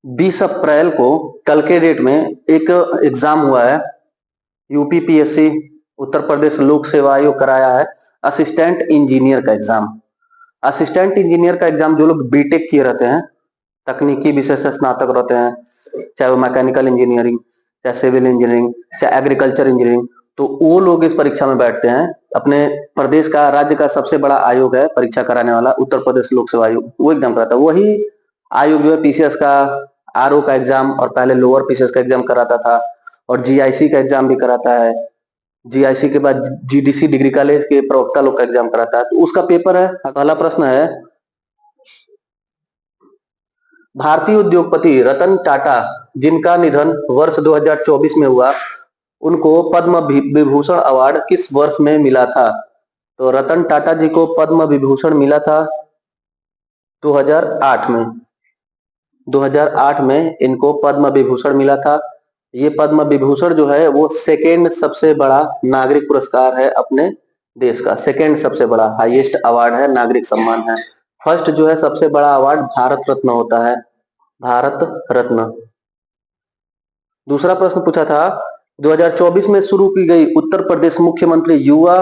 20 अप्रैल को कल के डेट में एक एग्जाम हुआ है। यूपीपीएससी उत्तर प्रदेश लोक सेवा आयोग कराया है असिस्टेंट इंजीनियर का एग्जाम। असिस्टेंट इंजीनियर का एग्जाम जो लोग बीटेक किए रहते हैं, तकनीकी विषय से स्नातक रहते हैं, चाहे वो मैकेनिकल इंजीनियरिंग, चाहे सिविल इंजीनियरिंग, चाहे एग्रीकल्चर इंजीनियरिंग, तो वो लोग इस परीक्षा में बैठते हैं। अपने प्रदेश का, राज्य का सबसे बड़ा आयोग है परीक्षा कराने वाला, उत्तर प्रदेश लोक सेवा आयोग, वो एग्जाम कराता है। वही आयोग जो है पीसीएस का, आरओ का एग्जाम, और पहले लोअर पीसीएस का एग्जाम कराता था, और जीआईसी का एग्जाम भी कराता है। जीआईसी के बाद जीडीसी डिग्री कॉलेज के प्रवक्ता लोग का एग्जाम कराता है। तो उसका पेपर है। पहला प्रश्न है, भारतीय उद्योगपति रतन टाटा जिनका निधन वर्ष 2024 में हुआ, उनको पद्म विभूषण अवार्ड किस वर्ष में मिला था? तो रतन टाटा जी को पद्म विभूषण मिला था 2008 में। 2008 में इनको पद्म विभूषण मिला था। ये पद्म विभूषण जो है वो सेकेंड सबसे बड़ा नागरिक पुरस्कार है अपने देश का। सेकेंड सबसे बड़ा हाईएस्ट अवार्ड है, नागरिक सम्मान है। फर्स्ट जो है सबसे बड़ा अवार्ड भारत रत्न होता है, भारत रत्न। दूसरा प्रश्न पूछा था, 2024 में शुरू की गई उत्तर प्रदेश मुख्यमंत्री युवा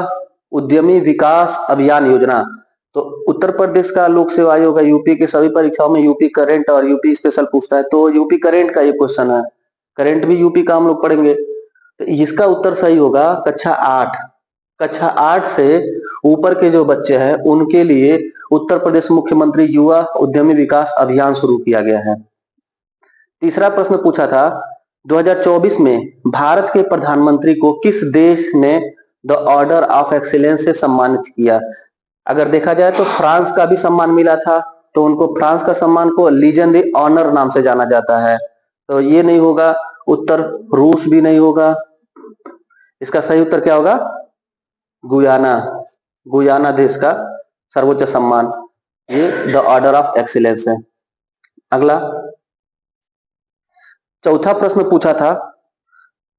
उद्यमी विकास अभियान योजना। तो उत्तर प्रदेश का लोक सेवा आयोग है, यूपी के सभी परीक्षाओं में यूपी करंट और यूपी स्पेशल पूछता है, तो यूपी करंट का ये क्वेश्चन है। करंट भी यूपी का हम लोग पढ़ेंगे। तो इसका उत्तर सही होगा कक्षा 8। कक्षा 8 से ऊपर के जो बच्चे हैं उनके लिए उत्तर प्रदेश मुख्यमंत्री युवा उद्यमी विकास अभियान शुरू किया गया है। तीसरा प्रश्न पूछा था, 2024 में भारत के प्रधानमंत्री को किस देश ने द ऑर्डर ऑफ एक्सीलेंस से सम्मानित किया? अगर देखा जाए तो फ्रांस का भी सम्मान मिला था, तो उनको फ्रांस का सम्मान को लीजन द ऑनर नाम से जाना जाता है। तो ये नहीं होगा उत्तर, रूस भी नहीं होगा। इसका सही उत्तर क्या होगा? गुयाना। गुयाना देश का सर्वोच्च सम्मान ये द ऑर्डर ऑफ एक्सीलेंस है। अगला चौथा प्रश्न पूछा था,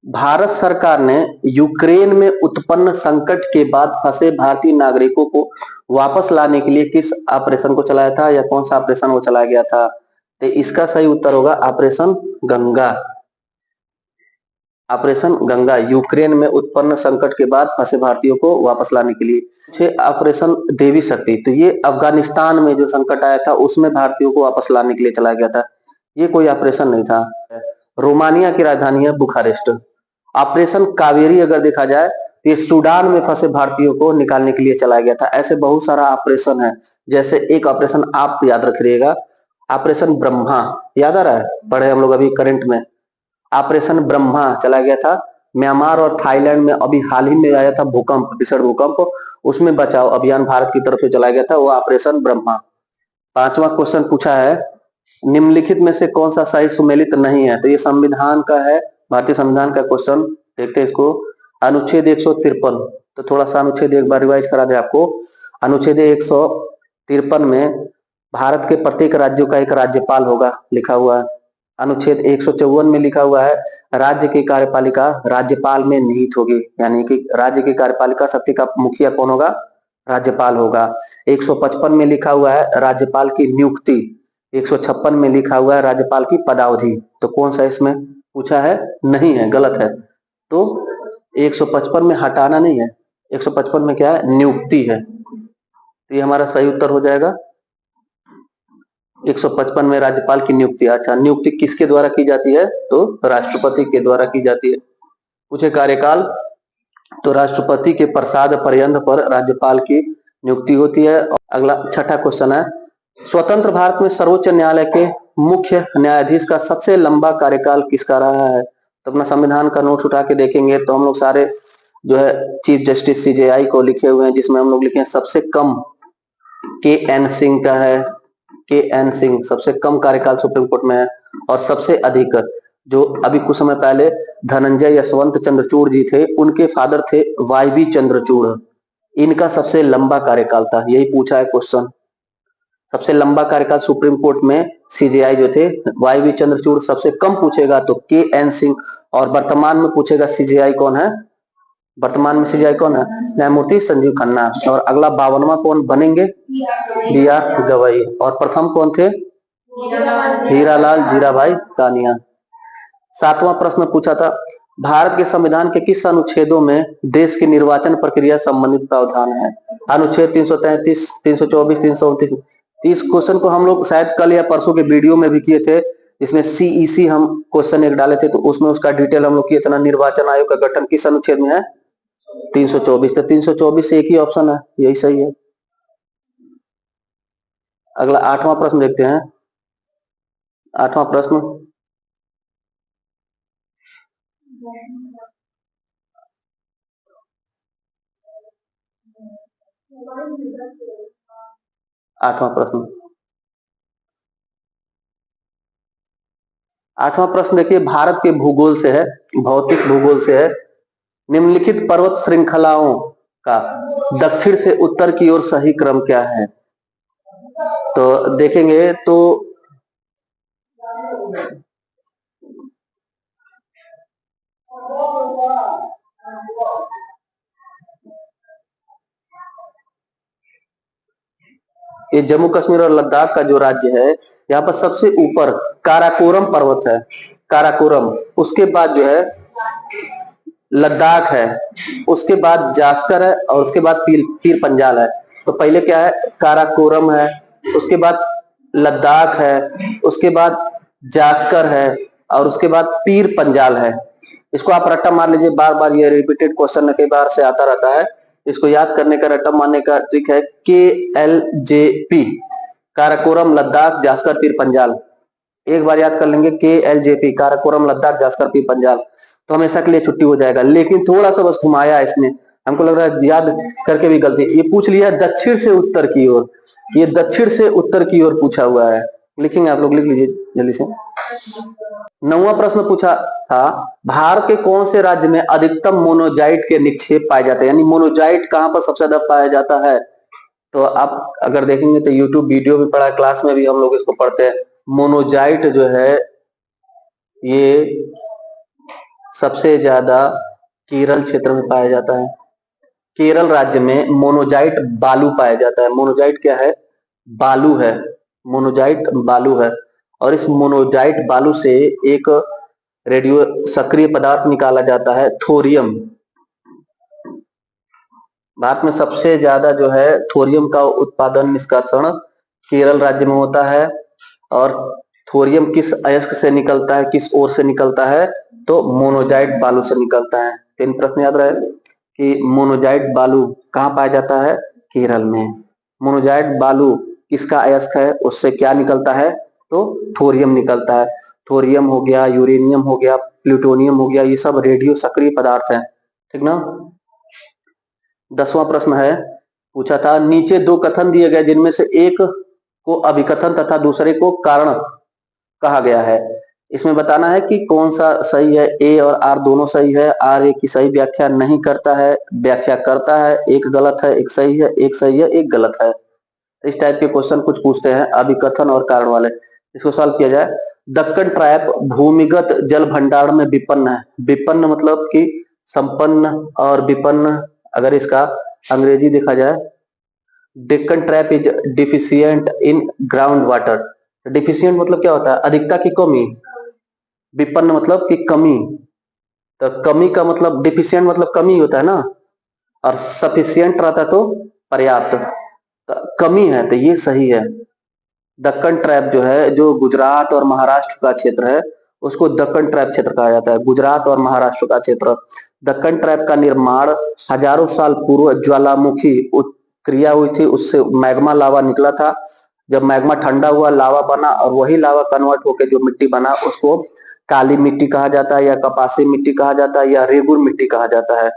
भारत सरकार ने यूक्रेन में उत्पन्न संकट के बाद फंसे भारतीय नागरिकों को वापस लाने के लिए किस ऑपरेशन को चलाया था, या कौन सा ऑपरेशन वो चलाया गया था? तो इसका सही उत्तर होगा operation Ganga. Operation Ganga, Ukraine में उत्पन्न संकट के बाद फंसे भारतीयों को वापस लाने के लिए। ऑपरेशन देवी शक्ति, तो ये अफगानिस्तान में जो संकट आया था उसमें भारतीयों को वापस लाने के लिए चलाया गया था, ये कोई ऑपरेशन नहीं था। रोमानिया की राजधानी है बुखारेस्ट। ऑपरेशन कावेरी अगर देखा जाए तो ये सूडान में फंसे भारतीयों को निकालने के लिए चलाया गया था। ऐसे बहुत सारा ऑपरेशन है। जैसे एक ऑपरेशन आप याद रखिएगा, ऑपरेशन ब्रह्मा, याद आ रहा है, पढ़े हम लोग अभी करंट में। ऑपरेशन ब्रह्मा चला गया था म्यांमार और थाईलैंड में। अभी हाल ही में आया था भूकंप, भीषण भूकंप, उसमें बचाव अभियान भारत की तरफ से चलाया गया था, वो ऑपरेशन ब्रह्मा। पांचवा क्वेश्चन पूछा है, निम्नलिखित में से कौन सा सही सुमेलित नहीं है? तो ये संविधान का है, भारतीय संविधान का क्वेश्चन। देखते हैं इसको। अनुच्छेद 153, तो थोड़ा सा अनुच्छेद एक बार रिवाइज करा दे आपको। अनुच्छेद 153 में भारत के प्रत्येक राज्यों का एक राज्यपाल होगा, लिखा हुआ है। अनुच्छेद 154 में लिखा हुआ है, राज्य की कार्यपालिका राज्यपाल में निहित होगी, यानी कि राज्य की कार्यपालिका शक्ति का मुखिया कौन होगा? राज्यपाल होगा। 155 में लिखा हुआ है राज्यपाल की नियुक्ति। 156 में लिखा हुआ है राज्यपाल की पदावधि। तो कौन सा इसमें पूछा है? नहीं है, गलत है। तो 155 में हटाना नहीं है, 155 में क्या है? नियुक्ति है। तो ये हमारा सही उत्तर हो जाएगा। 155 में राज्यपाल की नियुक्ति। अच्छा, नियुक्ति किसके द्वारा की जाती है? तो राष्ट्रपति के द्वारा की जाती है। पूछे कार्यकाल, तो राष्ट्रपति के प्रसाद पर्यंत पर राज्यपाल की नियुक्ति होती है। अगला छठा क्वेश्चन है, स्वतंत्र भारत में सर्वोच्च न्यायालय के मुख्य न्यायाधीश का सबसे लंबा कार्यकाल किसका रहा है? तो अपना संविधान का नोट उठा के देखेंगे तो हम लोग सारे जो है चीफ जस्टिस सीजेआई को लिखे हुए हैं, जिसमें हम लोग लिखे हैं सबसे कम के एन सिंह का है। के एन सिंह सबसे कम कार्यकाल सुप्रीम कोर्ट में है। और सबसे अधिक जो अभी कुछ समय पहले धनंजय यशवंत चंद्रचूड़ जी थे, उनके फादर थे वाईबी चंद्रचूड़, इनका सबसे लंबा कार्यकाल था। यही पूछा है क्वेश्चन। सबसे लंबा कार्यकाल सुप्रीम कोर्ट में सीजेआई जो थे वाईबी चंद्रचूड़, सबसे कम पूछेगा तो के एन सिंह, और वर्तमान में पूछेगा सीजेआई कौन है? वर्तमान में सीजेआई कौन है? न्यायमूर्ति संजीव खन्ना। और अगला 52वां कौन बनेंगे? B R Gavai. और प्रथम कौन थे? हीरालाल जीराभाई कानिया। सातवां प्रश्न पूछा था, भारत के संविधान के किस अनुच्छेदों में देश की निर्वाचन प्रक्रिया संबंधित प्रावधान है? अनुच्छेद 333, 324, 329। इस क्वेश्चन को हम लोग शायद कल या परसों के वीडियो में भी किए थे। इसमें सीईसी हम क्वेश्चन एक डाले थे, तो उसमें उसका डिटेल हम लोग किए थे ना। निर्वाचन आयोग का गठन किस अनुच्छेद में है? 324। तो 324 से एक ही ऑप्शन है, यही सही है। अगला आठवां प्रश्न देखते हैं। आठवां प्रश्न, आठवां प्रश्न, आठवां प्रश्न देखिए, भारत के भूगोल से है, भौतिक भूगोल से है। निम्नलिखित पर्वत श्रृंखलाओं का दक्षिण से उत्तर की ओर सही क्रम क्या है? तो देखेंगे तो ये जम्मू कश्मीर और लद्दाख का जो राज्य है, यहाँ पर सबसे ऊपर काराकोरम पर्वत है, काराकोरम। उसके बाद जो है लद्दाख है, उसके बाद जास्कर है, और उसके बाद पीर पीर पंजाल है। तो पहले क्या है? काराकोरम है, उसके बाद लद्दाख है, उसके बाद जास्कर है, और उसके बाद पीर पंजाल है। इसको आप रट्टा मार लीजिए, बार बार ये रिपीटेड क्वेश्चन कई बार से आता रहता है। इसको याद करने का, रट्टा मारने का ट्रिक है KLJP, काराकोरम लद्दाख जास्कर पीर पंजाल। एक बार याद कर लेंगे KLJP, काराकोरम लद्दाख जास्कर पीर पंजाल, तो हमेशा के लिए छुट्टी हो जाएगा। लेकिन थोड़ा सा बस घुमाया इसने, हमको लग रहा है याद करके भी गलती। ये पूछ लिया दक्षिण से उत्तर की ओर, ये दक्षिण से उत्तर की ओर पूछा हुआ है। लिखेंगे आप लोग, लिख लीजिए जल्दी से। नौवां प्रश्न पूछा था, भारत के कौन से राज्य में अधिकतम मोनोजाइट के निक्षेप पाए जाते हैं? यानी मोनोजाइट कहां पर सबसे ज्यादा पाया जाता है? तो आप अगर देखेंगे तो यूट्यूब वीडियो भी पढ़ा, क्लास में भी हम लोग इसको पढ़ते हैं। मोनोजाइट जो है ये सबसे ज्यादा केरल क्षेत्र में पाया जाता है। केरल राज्य में मोनोजाइट बालू पाया जाता है। मोनोजाइट क्या है? बालू है, मोनोजाइट बालू है। और इस मोनोजाइट बालू से एक रेडियो सक्रिय पदार्थ निकाला जाता है, थोरियम। भारत में सबसे ज्यादा जो है थोरियम का उत्पादन निष्कासन केरल राज्य में होता है। और थोरियम किस अयस्क से निकलता है, किस ओर से निकलता है? तो मोनोजाइट बालू से निकलता है। तीन प्रश्न याद रहे कि मोनोजाइट बालू कहाँ पाया जाता है? केरल में। मोनोजाइट बालू किसका अयस्क है, उससे क्या निकलता है? तो थोरियम निकलता है। थोरियम हो गया, यूरेनियम हो गया, प्लूटोनियम हो गया, ये सब रेडियो सक्रिय पदार्थ है, ठीक ना। 10वां प्रश्न है, पूछा था, नीचे दो कथन दिए गए जिनमें से एक को अभिकथन तथा दूसरे को कारण कहा गया है। इसमें बताना है कि कौन सा सही है। ए और आर दोनों सही है। आर ए की सही व्याख्या नहीं करता है, व्याख्या करता है। एक गलत है, एक सही है, एक सही है, एक गलत है। इस टाइप के क्वेश्चन कुछ पूछते हैं अभिकथन और कारण वाले। इसको सॉल्व किया जाए। दक्कन ट्रैप भूमिगत जल भंडार में विपन्न है। विपन्न मतलब कि संपन्न, और विपन्न अगर इसका अंग्रेजी देखा जाए, Deccan trap is deficient in ground water. Deficient मतलब क्या होता है? अधिकता की कमी। विपन्न मतलब कि कमी। तो कमी का मतलब, डिफिशियंट मतलब कमी होता है ना, और सफिशियंट रहता तो पर्याप्त। तो कमी है, तो ये सही है। दक्कन ट्रैप जो है, जो गुजरात और महाराष्ट्र का क्षेत्र है, उसको दक्कन ट्रैप क्षेत्र कहा जाता है। गुजरात और महाराष्ट्र का क्षेत्र। दक्कन ट्रैप का निर्माण हजारों साल पूर्व ज्वालामुखी क्रिया हुई थी, उससे मैग्मा लावा निकला था। जब मैग्मा ठंडा हुआ, लावा बना, और वही लावा कन्वर्ट होकर जो मिट्टी बना, उसको काली मिट्टी कहा जाता है, या कपासी मिट्टी कहा जाता है, या रेगुर मिट्टी कहा जाता है।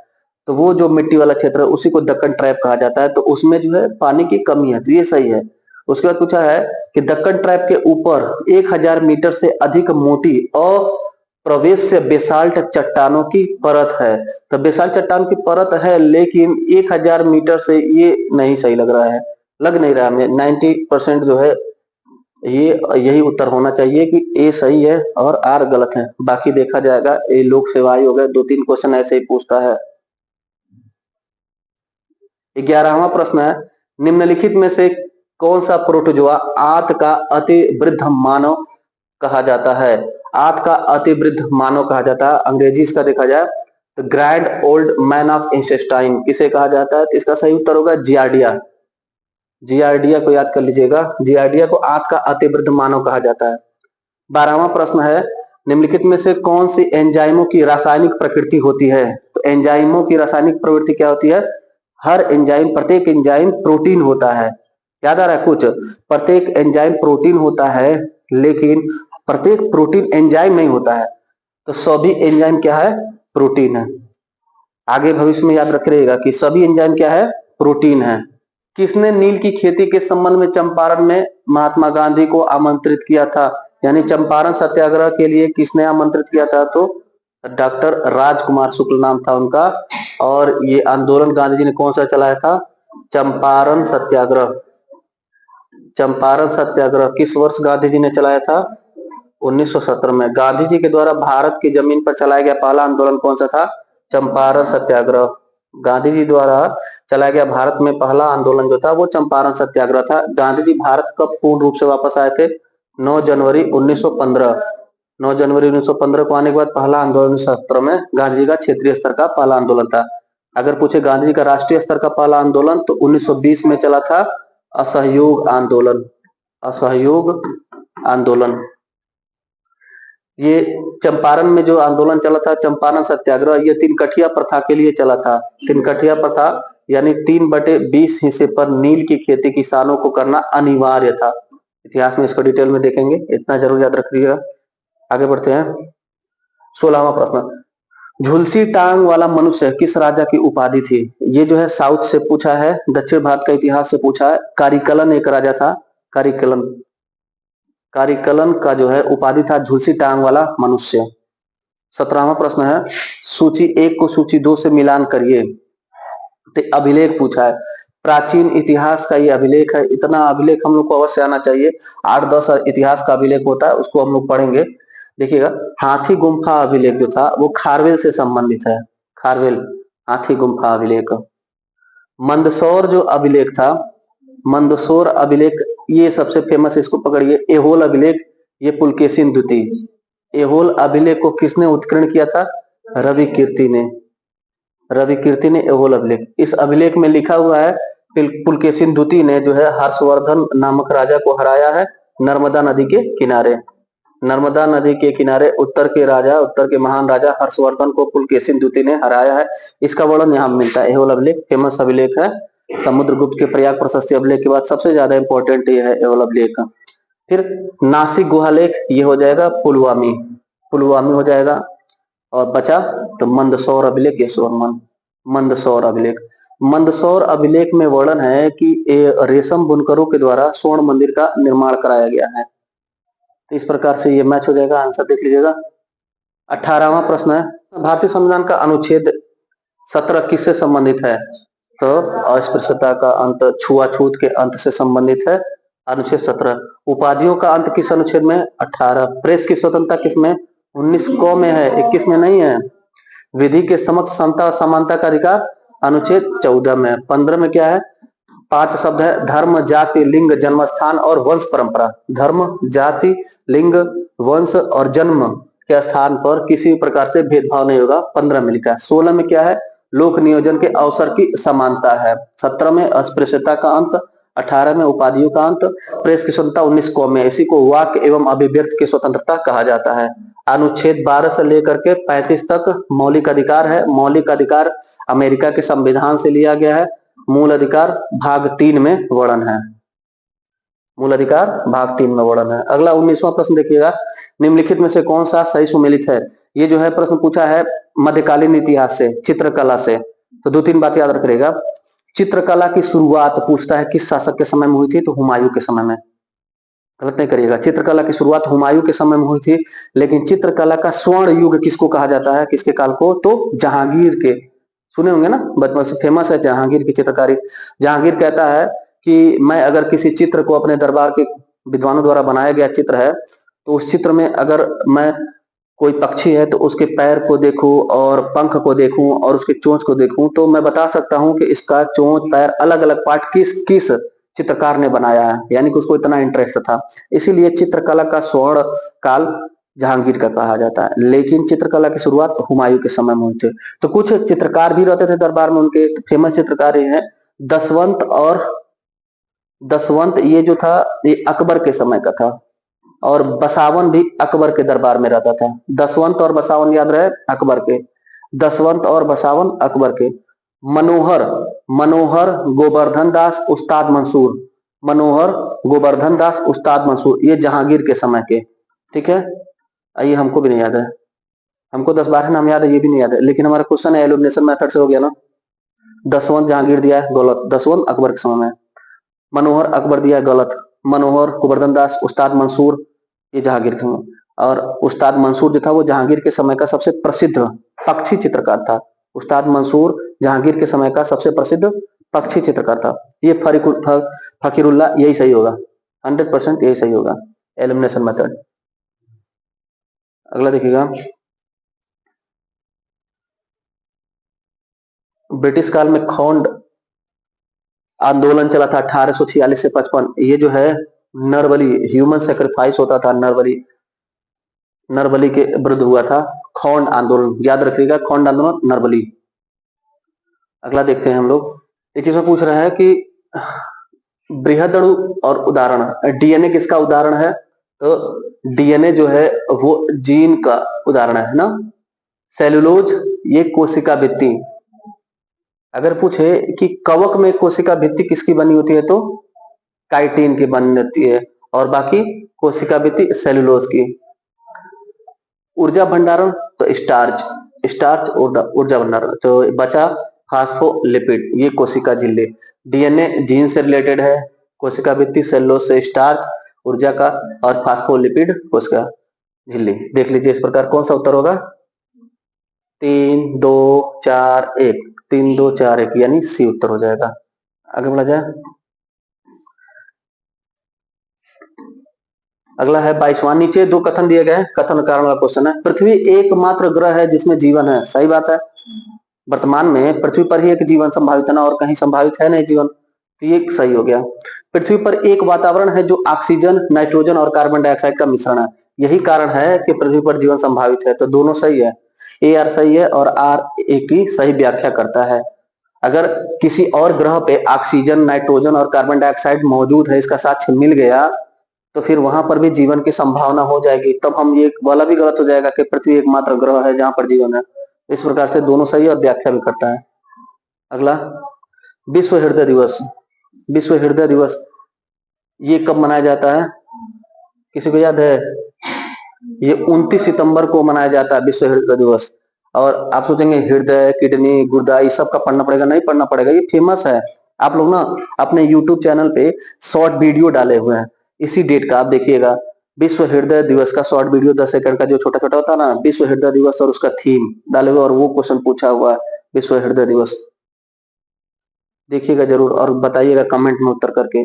तो वो जो मिट्टी वाला क्षेत्र है, उसी को दक्कन ट्रैप कहा जाता है। तो उसमें जो है पानी की कमी है, तो ये सही है। उसके बाद पूछा है कि दक्कन ट्रैप के ऊपर 1000 मीटर से अधिक मोटी अप्रवेश से बेसाल्ट चट्टानों की परत है। तो बेसाल्ट चट्टान की परत है, लेकिन 1000 मीटर से ये नहीं सही लग रहा है, लग नहीं रहा हमें। 90% जो है ये यही उत्तर होना चाहिए कि ए सही है और आर गलत है। बाकी देखा जाएगा। ये लोक सेवा आयोग है, 2-3 क्वेश्चन ऐसे ही पूछता है। 11वां प्रश्न है, निम्नलिखित में से कौन सा प्रोटोजोआ आत का अति वृद्ध मानव कहा जाता है? आत का अति वृद्ध मानव कहा जाता है। अंग्रेजी इसका देखा जाए तो grand old man of intestine किसे कहा जाता है? तो इसका सही उत्तर होगा जियार्डिया। जियार्डिया को याद कर लीजिएगा। जियार्डिया को आत का अति वृद्ध मानव कहा जाता है। 12वां प्रश्न है, निम्नलिखित में से कौन सी एंजाइमों की रासायनिक प्रकृति होती है? तो एंजाइमों की रासायनिक प्रवृत्ति क्या होती है? हर एंजाइम, प्रत्येक एंजाइम प्रोटीन होता है। याद आ रहा है कुछ? प्रत्येक एंजाइम प्रोटीन होता है, लेकिन प्रत्येक प्रोटीन एंजाइम नहीं होता है। तो सभी एंजाइम क्या है? प्रोटीन है। आगे भविष्य में याद रखिएगा कि सभी एंजाइम क्या है? प्रोटीन है। किसने नील की खेती के संबंध में चंपारण में महात्मा गांधी को आमंत्रित किया था? यानी चंपारण सत्याग्रह के लिए किसने आमंत्रित किया था? तो डॉक्टर राजकुमार शुक्ल नाम था उनका। और ये आंदोलन गांधी जी ने कौन सा चलाया था? चंपारण सत्याग्रह। चंपारण सत्याग्रह किस वर्ष गांधी जी ने चलाया था? 1917 में। गांधी जी के द्वारा भारत की जमीन पर चलाया गया पहला आंदोलन कौन सा था? चंपारण सत्याग्रह। गांधी जी द्वारा चलाया गया भारत में पहला आंदोलन जो था वो चंपारण सत्याग्रह था। गांधी जी भारत कब पूर्ण रूप से वापस आए थे? 9 जनवरी 1915। 9 जनवरी 1915 को आने के बाद पहला आंदोलन 1917 में गांधी जी का क्षेत्रीय स्तर का पहला आंदोलन था। अगर पूछे गांधी जी का राष्ट्रीय स्तर का पहला आंदोलन तो 1920 में चला था असहयोग आंदोलन। असहयोग आंदोलन। ये चंपारण में जो आंदोलन चला था चंपारण सत्याग्रह, ये तीन कठिया प्रथा के लिए चला था। तीन कठिया प्रथा यानी 3/20 हिस्से पर नील की खेती किसानों को करना अनिवार्य था। इतिहास में इसको डिटेल में देखेंगे, इतना जरूर याद रखिएगा। आगे बढ़ते हैं। 16वां प्रश्न, झुलसी टांग वाला मनुष्य किस राजा की उपाधि थी? ये जो है साउथ से पूछा है, दक्षिण भारत का इतिहास से पूछा है। कारिकलन एक राजा था। कारिकलन। कारिकलन का जो है उपाधि था झुलसी टांग वाला मनुष्य। 17वां प्रश्न है, सूची 1 को सूची 2 से मिलान करिए। तो अभिलेख पूछा है। प्राचीन इतिहास का ये अभिलेख है। इतना अभिलेख हम लोग को अवश्य आना चाहिए। 8-10 इतिहास का अभिलेख होता है, उसको हम लोग पढ़ेंगे। देखिएगा, हाथी गुम्फा अभिलेख जो था वो खारवेल से संबंधित है। खारवेल, हाथी गुम्फा अभिलेख। मंदसौर जो अभिलेख था, मंदसौर अभिलेख, ये सबसे फेमस, इसको पकड़िए। एहोल अभिलेख, ये पुलकेशिन द्वितीय। एहोल अभिलेख को किसने उत्कीर्ण किया था? रवि कीर्ति ने। रवि कीर्ति ने एहोल अभिलेख। इस अभिलेख में लिखा हुआ है पुलकेशिन द्वितीय ने जो है हर्षवर्धन नामक राजा को हराया है नर्मदा नदी के किनारे। नर्मदा नदी के किनारे उत्तर के राजा, उत्तर के महान राजा हर्षवर्धन को पुलकेशिन द्वितीय ने हराया है। इसका वर्णन यहाँ मिलता है। एहोल अभिलेख फेमस अभिलेख है। समुद्रगुप्त के प्रयाग प्रशस्ति अभिलेख के बाद सबसे ज्यादा इंपॉर्टेंट ये है एहोल अभिलेख। फिर नासिक गुहालेख, ये हो जाएगा पुलवामी। पुलवामी हो जाएगा। और बचा तो मंदसौर अभिलेख, यशोरमन। मंदसौर अभिलेख। मंदसौर अभिलेख में वर्णन है कि रेशम बुनकरों के द्वारा स्वर्ण मंदिर का निर्माण कराया गया है। तो इस प्रकार से ये मैच हो जाएगा। आंसर देख लीजिएगा। 18वां प्रश्न है, भारतीय संविधान का अनुच्छेद 17 किससे संबंधित है? तो अस्पृश्यता का अंत, छुआछूत के अंत से संबंधित है अनुच्छेद 17। उपाधियों का अंत किस अनुच्छेद में? 18। प्रेस की स्वतंत्रता किसमें? 19 क में है, 21 में नहीं है। विधि के समक्ष समता और समानता का अधिकार अनुच्छेद 14 में। 15 में क्या है? 5 शब्द है, धर्म, जाति, लिंग, जन्मस्थान और वंश परंपरा। धर्म, जाति, लिंग, वंश और जन्म के स्थान पर किसी प्रकार से भेदभाव नहीं होगा। 15 में लिखा है। 16 में क्या है? लोक नियोजन के अवसर की समानता है। 17 में अस्पृश्यता का अंत। 18 में उपाधियों का अंत। प्रेस की स्वतंत्रता 19 को में। इसी को वाक्य एवं अभिव्यक्ति की स्वतंत्रता कहा जाता है। अनुच्छेद 12 से लेकर के 35 तक मौलिक अधिकार है। मौलिक अधिकार अमेरिका के संविधान से लिया गया है। मूल अधिकार भाग 3 में वर्णन है। मूल अधिकार भाग 3 में वर्णन है। अगला 19वां प्रश्न देखिएगा, निम्नलिखित में से कौन सा सही सुमेलित है? ये जो है प्रश्न पूछा है मध्यकालीन इतिहास से, चित्रकला से। तो 2-3 बात याद रखिएगा। चित्रकला की शुरुआत पूछता है किस शासक के समय में हुई थी? तो हुमायूं के समय में। गलत नहीं करिएगा। चित्रकला की शुरुआत हुमायूं के समय में हुई थी, लेकिन चित्रकला का स्वर्ण युग किसको कहा जाता है? किसके काल को? तो जहांगीर के। सुने होंगे ना, बचपन से फेमस है जहांगीर की चित्रकारी। जहांगीर कहता है कि मैं अगर किसी चित्र को, अपने दरबार के विद्वानों द्वारा बनाया गया चित्र है, तो उस चित्र में अगर मैं कोई पक्षी है तो उसके पैर को देखूं और पंख को देखूं और उसके चोंच को देखूं, तो मैं बता सकता हूं कि इसका चोंच पैर अलग अलग पार्ट किस किस चित्रकार ने बनाया है, यानी कि उसको इतना इंटरेस्ट था। इसीलिए चित्रकला का स्वर्ण काल जहांगीर का कहा जाता है। लेकिन चित्रकला की शुरुआत हुमायूं के समय में हुई थी। तो कुछ चित्रकार भी रहते थे दरबार में, उनके फेमस चित्रकार ये हैं दसवंत और दसवंत, ये जो था ये अकबर के समय का था। और बसावन भी अकबर के दरबार में रहता था। दसवंत और बसावन याद रहे, अकबर के। दसवंत और बसावन अकबर के। मनोहर मनोहर गोवर्धन दास उस्ताद मंसूर, मनोहर गोवर्धन दास उस्ताद मंसूर, ये जहांगीर के समय के। ठीक है, ये हमको भी नहीं याद है, हमको 10-12 नाम याद है, ये भी नहीं याद है, लेकिन हमारा क्वेश्चन है एलिमिनेशन मेथड से हो गया ना। दसवंत जहांगीर दिया है, गलत। दसवंत अकबर के समय में। मनोहर अकबर दिया है, गलत। मनोहर गोवर्धन दास उस्ताद मंसूर, ये जहांगीर के समय। और उस्ताद मंसूर जो था वो जहांगीर के समय का सबसे प्रसिद्ध पक्षी चित्रकार था। उस्ताद मंसूर जहांगीर के समय का सबसे प्रसिद्ध पक्षी चित्रकार था। ये फकीरुल्लाह, यही सही होगा, 100% यही सही होगा, एलिमिनेशन मेथड। अगला देखिएगा, ब्रिटिश काल में खौंड आंदोलन चला था 1846 से 55। ये जो है नरबली, ह्यूमन सेक्रीफाइस होता था, नरबली, नरबली के विरुद्ध हुआ था खौंड आंदोलन, याद रखिएगा, खौंड आंदोलन, नरबली। अगला देखते हैं हम लोग। एक इसमें पूछ रहा है कि बृहदणु और उदाहरण, डीएनए किसका उदाहरण है? तो डीएनए जो है वो जीन का उदाहरण है ना। सेलुलोज ये कोशिका भित्ति। अगर पूछे कि कवक में कोशिका भित्ति किसकी बनी होती है तो काइटिन की बनी होती है, और बाकी कोशिका भित्ति सेलुलोज की। ऊर्जा भंडारण तो स्टार्च, स्टार्च ऊर्जा भंडारण। तो बचा फास्फोलिपिड, ये कोशिका झिल्ली। डीएनए जीन से रिलेटेड है, कोशिका भित्ति सेलुलोज से स्टार्च ऊर्जा का, और फास्फोलिपिड कोशिका झिल्ली। देख लीजिए इस प्रकार कौन सा उत्तर होगा? 3 2 4 1, 3 2 4 1, यानी सी उत्तर हो जाएगा। आगे बढ़ा जाए। अगला है 22वां, नीचे दो कथन दिए गए, कथन कारण का क्वेश्चन है। पृथ्वी एकमात्र ग्रह है जिसमें जीवन है, सही बात है। वर्तमान में पृथ्वी पर ही एक जीवन संभावित है ना, और कहीं संभावित है नहीं जीवन, तो ये सही हो गया। पृथ्वी पर एक वातावरण है जो ऑक्सीजन, नाइट्रोजन और कार्बन डाइऑक्साइड का मिश्रण है, यही कारण है कि पृथ्वी पर जीवन संभावित है। तो दोनों सही है, ए आर सही है और आर ए की सही व्याख्या करता है। अगर किसी और ग्रह पे ऑक्सीजन, नाइट्रोजन और कार्बन डाइऑक्साइड मौजूद है, इसका साक्ष्य मिल गया, तो फिर वहां पर भी जीवन की संभावना हो जाएगी। तब हम ये वाला भी गलत हो जाएगा कि पृथ्वी एकमात्र ग्रह है जहां पर जीवन है। इस प्रकार से दोनों सही और व्याख्या भी करता है। अगला, विश्व हृदय दिवस। विश्व हृदय दिवस ये कब मनाया जाता है, किसी को याद है? ये 29 सितंबर को मनाया जाता है विश्व हृदय दिवस। और आप सोचेंगे हृदय, किडनी, गुर्दा, इस सब का पढ़ना पड़ेगा, नहीं पढ़ना पड़ेगा, ये फेमस है। आप लोग ना अपने YouTube चैनल पे शॉर्ट वीडियो डाले हुए हैं इसी डेट का, आप देखिएगा। विश्व हृदय दिवस का शॉर्ट वीडियो 10 सेकंड का जो छोटा छोटा होता है ना, विश्व हृदय दिवस और उसका थीम डाले हुए, और वो क्वेश्चन पूछा हुआ है विश्व हृदय दिवस। देखिएगा जरूर और बताइएगा कमेंट में उत्तर करके।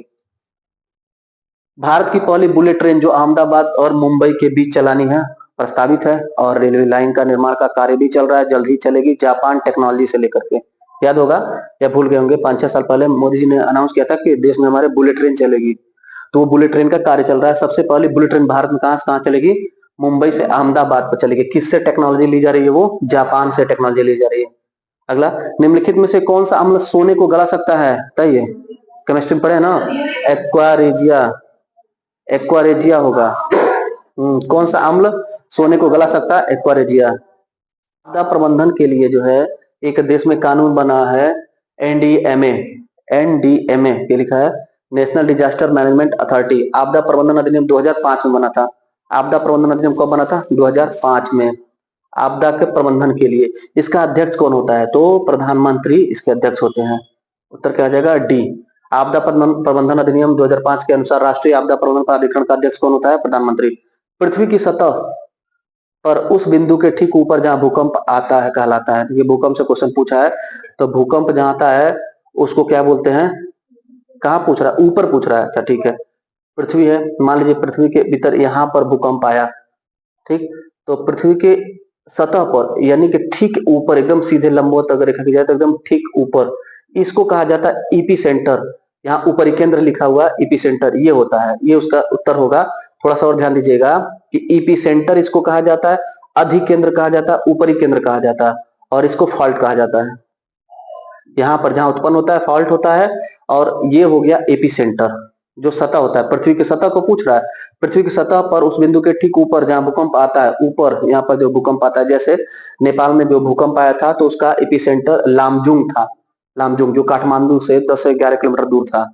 भारत की पहली बुलेट ट्रेन जो अहमदाबाद और मुंबई के बीच चलानी है, प्रस्तावित है, और रेलवे लाइन का निर्माण का कार्य भी चल रहा है, जल्द ही चलेगी, जापान टेक्नोलॉजी से लेकर के। याद होगा या भूल गए होंगे, 5-6 साल पहले मोदी जी ने अनाउंस किया था कि देश में हमारे बुलेट ट्रेन चलेगी। तो वो बुलेट ट्रेन का कार्य चल रहा है। सबसे पहले बुलेट ट्रेन भारत में कहां से कहां चलेगी? मुंबई से अहमदाबाद पर चलेगी। किससे टेक्नोलॉजी ली जा रही है? वो जापान से टेक्नोलॉजी ली जा रही है। अगला, निम्नलिखित में से कौन सा अम्ल सोने को गला सकता है? बताइए, केमिस्ट्री में पढ़े ना, एक्वारेजिया, एक्वारेजिया होगा। कौन सा अम्ल सोने को गला सकता है? एक्वारेजिया। आपदा प्रबंधन के लिए जो है एक देश में कानून बना है, एनडीएमए, एनडीएमए ये लिखा है, नेशनल डिजास्टर मैनेजमेंट अथॉरिटी। आपदा प्रबंधन अधिनियम 2005 में बना था। आपदा प्रबंधन अधिनियम कब बना था? 2005 में। आपदा के प्रबंधन के लिए इसका अध्यक्ष कौन होता है? तो प्रधानमंत्री इसके अध्यक्ष होते हैं। उत्तर क्या आ जाएगा? डी। आपदा प्रबंधन अधिनियम 2005 के अनुसार राष्ट्रीय आपदा प्रबंधन प्राधिकरण का अध्यक्ष कौन होता है? प्रधानमंत्री। पृथ्वी की सतह पर उस बिंदु के ठीक ऊपर जहां भूकंप आता है कहलाता है। ये भूकंप से क्वेश्चन पूछा है, तो भूकंप जहां आता है उसको क्या बोलते हैं? कहाँ पूछ रहा है? ऊपर पूछ रहा है। अच्छा ठीक है, पृथ्वी है, मान लीजिए पृथ्वी के भीतर यहाँ पर भूकंप आया, ठीक, तो पृथ्वी के सतह पर यानी कि ठीक ऊपर, एकदम सीधे लंबवत अगर रेखा की जाए तो एकदम ठीक ऊपर, इसको कहा जाता है ईपी सेंटर। यहाँ ऊपरी केंद्र लिखा हुआ ईपी सेंटर ये होता है, ये उसका उत्तर होगा। थोड़ा सा और ध्यान दीजिएगा कि ईपी सेंटर इसको कहा जाता है, अधिक केंद्र कहा जाता है, ऊपरी केंद्र कहा जाता है और इसको फॉल्ट कहा जाता है। यहाँ पर जहां उत्पन्न होता है फॉल्ट होता है। और ये हो गया एपी सेंटर, जो सतह होता है पृथ्वी की सतह को पूछ रहा है। पृथ्वी की सतह पर उस बिंदु के ठीक ऊपर जहां भूकंप आता है, ऊपर यहाँ पर जो भूकंप आता है, जैसे नेपाल में जो भूकंप आया था तो उसका एपी सेंटर लामजुंग था। लामजुंग जो काठमांडू से 10 से 11 किलोमीटर दूर था।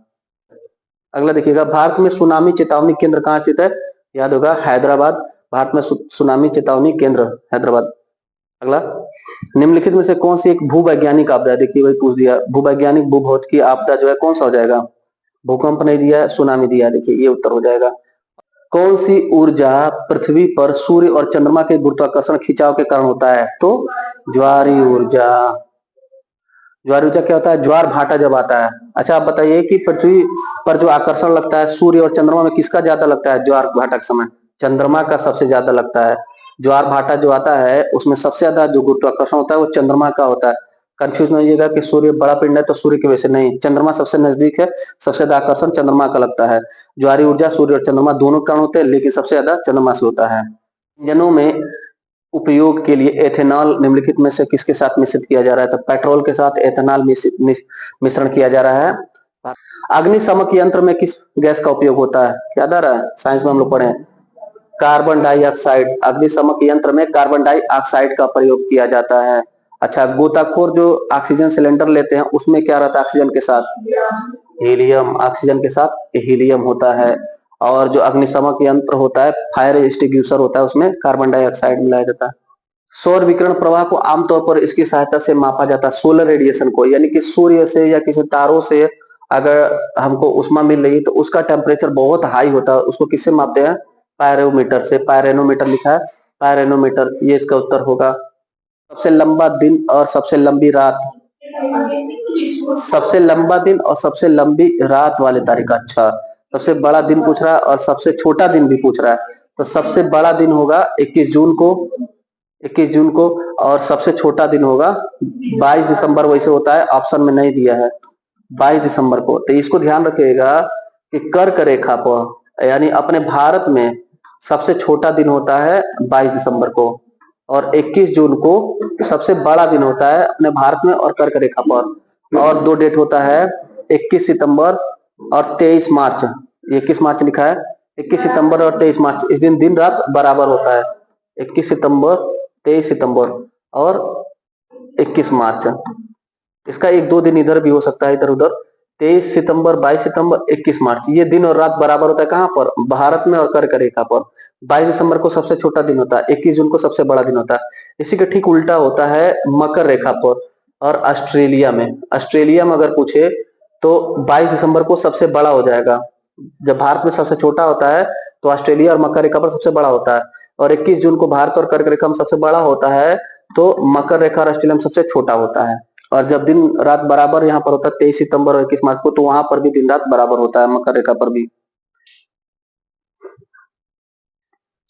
अगला देखिएगा, भारत में सुनामी चेतावनी केंद्र कहाँ स्थित है? याद होगा हैदराबाद। भारत में सुनामी चेतावनी केंद्र हैदराबाद। अगला, निम्नलिखित में से कौन सी एक भूवैज्ञानिक आपदा है? देखिए वही पूछ दिया, भूवैज्ञानिक भूभौतिकी आपदा जो है कौन सा हो जाएगा? भूकंप नहीं दिया है, सुनामी दिया है, देखिए ये उत्तर हो जाएगा। कौन सी ऊर्जा पृथ्वी पर सूर्य और चंद्रमा के गुरुत्वाकर्षण खिंचाव के कारण होता है? तो ज्वारीय ऊर्जा। ज्वारीय ऊर्जा क्या होता है? ज्वार भाटा जब आता है। अच्छा आप बताइए कि पृथ्वी पर जो आकर्षण लगता है सूर्य और चंद्रमा में, किसका ज्यादा लगता है ज्वार भाटा के समय? चंद्रमा का सबसे ज्यादा लगता है। ज्वार भाटा जो आता है उसमें सबसे ज्यादा जो गुरुत्वाकर्षण होता है वो चंद्रमा का होता है। कंफ्यूज नहीं होइएगा कि सूर्य बड़ा पिंड है तो सूर्य की वजह से नहीं, चंद्रमा सबसे नजदीक है, सबसे ज्यादा आकर्षण चंद्रमा का लगता है। ज्वारीय ऊर्जा सूर्य और चंद्रमा दोनों कारण होते हैं, लेकिन सबसे ज्यादा चंद्रमा से होता है। इंजनों में उपयोग के लिए एथेनॉल निम्नलिखित में से किसके साथ मिश्रित किया जा रहा है? तो पेट्रोल के साथ एथेनॉल मिश्रण किया जा रहा है। अग्निशमक यंत्र में किस गैस का उपयोग होता है? याद आ रहा है, साइंस में हम लोग पढ़े हैं, कार्बन डाइऑक्साइड। अग्निशमक यंत्र में कार्बन डाइऑक्साइड का प्रयोग किया जाता है। अच्छा, गोताखोर जो ऑक्सीजन सिलेंडर लेते हैं उसमें क्या रहता है ऑक्सीजन के साथ? हीलियम। ऑक्सीजन के साथ हीलियम होता है। और जो अग्निशमक यंत्र होता है, फायर एक्सटिंग्विशर होता है, उसमें कार्बन डाइऑक्साइड मिलाया जाता है। सौर विकिरण प्रवाह को आमतौर पर इसकी सहायता से मापा जाता है, सोलर रेडिएशन को, यानी कि सूर्य से या किसी तारों से अगर हमको उष्मा मिल रही है तो उसका टेम्परेचर बहुत हाई होता है, उसको किससे मापते हैं? पायरोमीटर से। पायरेनोमीटर लिखा है, पायरेनोमीटर, ये इसका उत्तर होगा। सबसे लंबा दिन और सबसे लंबी रात? सबसे लंबा दिन और सबसे लंबी रात वाले तारीख। अच्छा, सबसे बड़ा दिन पूछ रहा है और सबसे छोटा दिन भी पूछ रहा है, तो सबसे बड़ा दिन होगा 21 जून को, 21 जून को, और सबसे छोटा दिन होगा 22 दिसंबर, वैसे होता है, ऑप्शन में नहीं दिया है 22 दिसंबर को। तो इसको ध्यान रखिएगा कि कर्क रेखा पर यानी अपने भारत में सबसे छोटा दिन होता है 22 दिसंबर को, और 21 जून को सबसे बड़ा दिन होता है अपने भारत में और कर्क रेखा पर। और दो डेट होता है 21 सितंबर और 23 मार्च। 21 मार्च लिखा है, 21 सितंबर और 23 मार्च, इस दिन दिन रात बराबर होता है। 21 सितंबर, 23 सितंबर और 21 मार्च। इसका एक दो दिन इधर भी हो सकता है, इधर उधर। 23 सितंबर, 22 सितंबर, 21 मार्च, ये दिन और रात बराबर होता है कहाँ पर? भारत में और कर्क रेखा पर। 22 दिसंबर को सबसे छोटा दिन होता है, 21 जून को सबसे बड़ा दिन होता है। इसी के ठीक उल्टा होता है मकर रेखा पर और ऑस्ट्रेलिया में। ऑस्ट्रेलिया में अगर पूछे तो 22 दिसंबर को सबसे बड़ा हो जाएगा। जब भारत में सबसे छोटा होता है तो ऑस्ट्रेलिया और मकर रेखा पर सबसे बड़ा होता है, और 21 जून को भारत और कर्क रेखा में सबसे बड़ा होता है, तो मकर रेखा और ऑस्ट्रेलिया में सबसे छोटा होता है। और जब दिन रात बराबर यहाँ पर होता है 23 सितंबर और 21 मार्च को, तो वहां पर भी दिन रात बराबर होता है, मकर रेखा पर भी।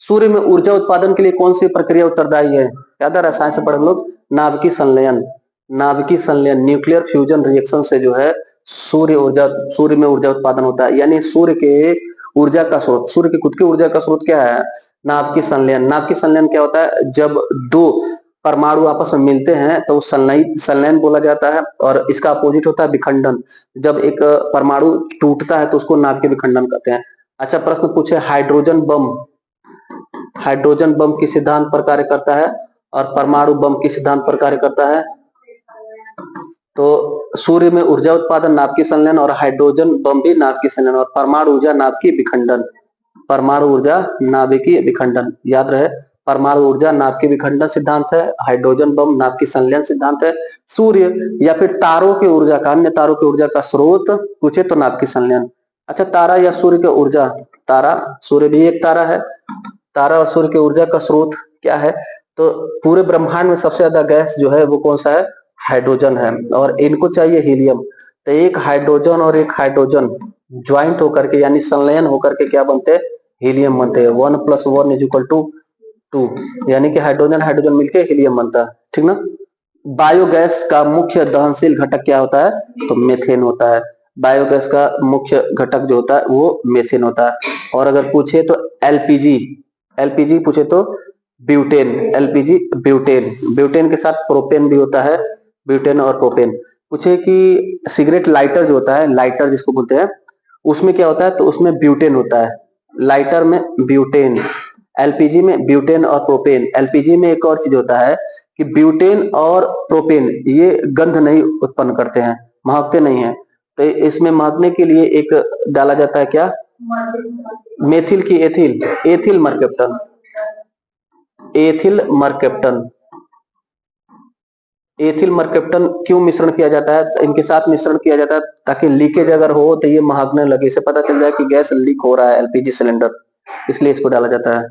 सूर्य में ऊर्जा उत्पादन के लिए कौन सी प्रक्रिया उत्तरदायी है? याद आ रहा है, साइंस से पढ़े हम लोग, नाभिकीय संलयन। नाभिकीय संलयन, न्यूक्लियर फ्यूजन रिएक्शन से जो है सूर्य में ऊर्जा उत्पादन होता है। यानी सूर्य के ऊर्जा का स्रोत, सूर्य की खुद की ऊर्जा का स्रोत क्या है? नाभिकीय संलयन। नाभिकीय संलयन क्या होता है? जब दो परमाणु आपस में मिलते हैं तो संलयन बोला जाता है, और इसका अपोजिट होता है विखंडन। जब एक परमाणु टूटता है तो उसको नाभिकीय विखंडन कहते हैं। अच्छा, प्रश्न पूछे, हाइड्रोजन बम, हाइड्रोजन बम किस सिद्धांत पर कार्य करता है और परमाणु बम किस सिद्धांत पर कार्य करता है? तो सूर्य में ऊर्जा उत्पादन नाभिकीय संलयन, और हाइड्रोजन बम भी नाभिकीय संलयन, और परमाणु ऊर्जा नाभिकीय विखंडन। परमाणु ऊर्जा नाभिकीय विखंडन, याद रहे, परमाणु ऊर्जा नाभिकीय विखंडन सिद्धांत है, हाइड्रोजन बम नाभिकीय संलयन सिद्धांत है। सूर्य या फिर तारों की ऊर्जा का, अन्य तारों की ऊर्जा का स्रोत पूछे तो नाभिकीय संलयन। अच्छा, तारा या सूर्य की ऊर्जा? तारा, सूर्य भी एक तारा है। तारा और सूर्य की ऊर्जा का स्रोत क्या है? तो पूरे ब्रह्मांड में सबसे ज्यादा गैस जो है वो कौन सा है? हाइड्रोजन है, और इनको चाहिए हीलियम। तो एक हाइड्रोजन और एक हाइड्रोजन ज्वाइंट होकर के यानी संलयन होकर के क्या बनते हैं? हीलियम बनते हैं। 1 + 1 = 2, यानी कि हाइड्रोजन हाइड्रोजन मिलके हीलियम बनता है, ठीक ना। बायोगैस का मुख्य दहनशील घटक क्या होता है? तो मीथेन होता है। बायोगैस का मुख्य घटक जो होता है वो मीथेन होता है। और अगर पूछे तो एलपीजी, एलपीजी पूछे तो ब्यूटेन, एलपीजी ब्यूटेन, ब्यूटेन के साथ प्रोपेन भी होता है, ब्यूटेन और प्रोपेन। पूछे कि सिगरेट लाइटर जो होता है, लाइटर जिसको बोलते हैं, उसमें क्या होता है, तो उसमें ब्यूटेन होता है, लाइटर में ब्यूटेन। एलपीजी में ब्यूटेन और प्रोपेन। एलपीजी में एक और चीज होता है कि ब्यूटेन और प्रोपेन ये गंध नहीं उत्पन्न करते हैं, महकते नहीं है। तो इसमें महकने के लिए एक डाला जाता है क्या, मेथिल की ethyl, ethyl mercaptan, ethyl mercaptan. Ethyl mercaptan क्यों मिश्रण किया जाता है, इनके साथ मिश्रण किया जाता है ताकि लीकेज अगर हो तो ये महकने लगे, इसे पता चल जाए कि गैस लीक हो रहा है एलपीजी सिलेंडर, इसलिए इसको डाला जाता है।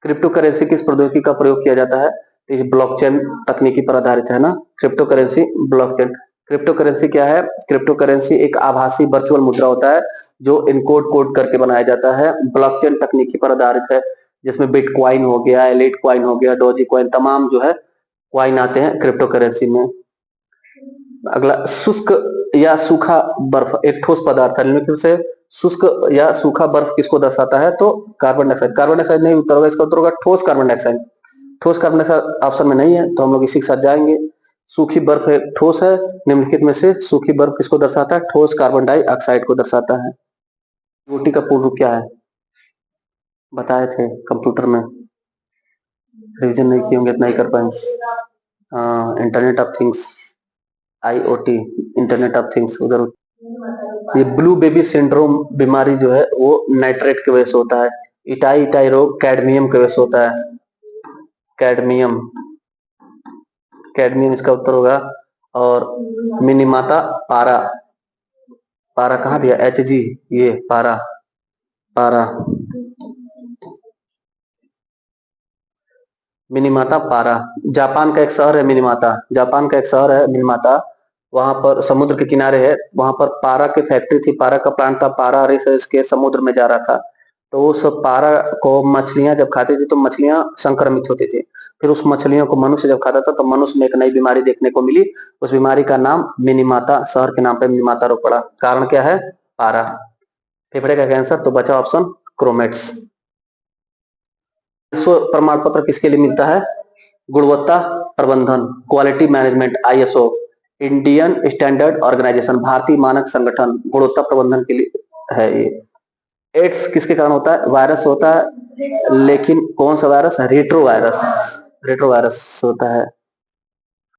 क्रिप्टो करेंसी किस प्रौद्योगिकी का प्रयोग किया जाता है, तो ये ब्लॉकचेन तकनीकी पर आधारित है ना, crypto currency blockchain. Crypto currency क्या है, क्रिप्टो करेंसी एक आभासी वर्चुअल मुद्रा होता है जो इनकोड कोड करके बनाया जाता है, ब्लॉकचेन तकनीकी पर आधारित है, जिसमें बिटकॉइन हो गया, एलिट कॉइन हो गया, डोजी कॉइन, तमाम जो है कॉइन आते हैं क्रिप्टो करेंसी में। अगला, शुष्क या सूखा बर्फ एक ठोस पदार्थ है, निम्नलिखित से शुष्क या सूखा बर्फ किसको दर्शाता है, तो कार्बन डाइऑक्साइड। कार्बन डाइऑक्साइड नहीं उत्तर होगा, इसका उत्तर होगा ठोस कार्बन डाइऑक्साइड। ठोस कार्बन डाइऑक्साइड ऑप्शन में नहीं है, तो हम लोग इसी के साथ जाएंगे। सूखी बर्फ एक ठोस है, निम्नलिखित में से सूखी बर्फ किसको दर्शाता है, ठोस कार्बन डाइऑक्साइड को दर्शाता है। रोटी का पूर्ण रूप क्या है, बताए थे कंप्यूटर में, रिविजन नहीं किए होंगे, इतना ही कर पाएंगे। Internet of things, IoT, internet of things उधर। ये ब्लू बेबी सिंड्रोम बीमारी जो है वो नाइट्रेट की वजह से होता है। इटाई इटाई रोग कैडमियम की वजह से होता है, कैडमियम, कैडमियम इसका उत्तर होगा। और मिनीमाता पारा, पारा कहाँ दिया, एच जी, ये पारा, पारा, मिनीमाता पारा। जापान का एक शहर है मिनीमाता, जापान का एक शहर है मिनीमाता, वहां पर समुद्र के किनारे है, वहां पर पारा की फैक्ट्री थी, पारा का प्लांट था, पारा रिसर्च के समुद्र में जा रहा था। तो उस पारा को मछलियां जब खाती थी तो मछलियां संक्रमित होती थी, फिर उस मछलियों को मनुष्य जब खाता था तो मनुष्य में एक नई बीमारी देखने को मिली, उस बीमारी का नाम मिनीमाता, शहर के नाम पे मिनीमाता रोग पड़ा। कारण क्या है, पारा। फेफड़े का कैंसर, तो बचा ऑप्शन क्रोमेट्स। विश्व प्रमाण पत्र किसके लिए मिलता है, गुणवत्ता प्रबंधन, quality management, ISO, Indian standard organisation, भारतीय मानक संगठन, गुणवत्ता प्रबंधन के लिए है ये। एड्स किसके कारण होता है, वायरस होता है, लेकिन कौन सा वायरस है, रेट्रो वायरस, रेट्रो वायरस होता है।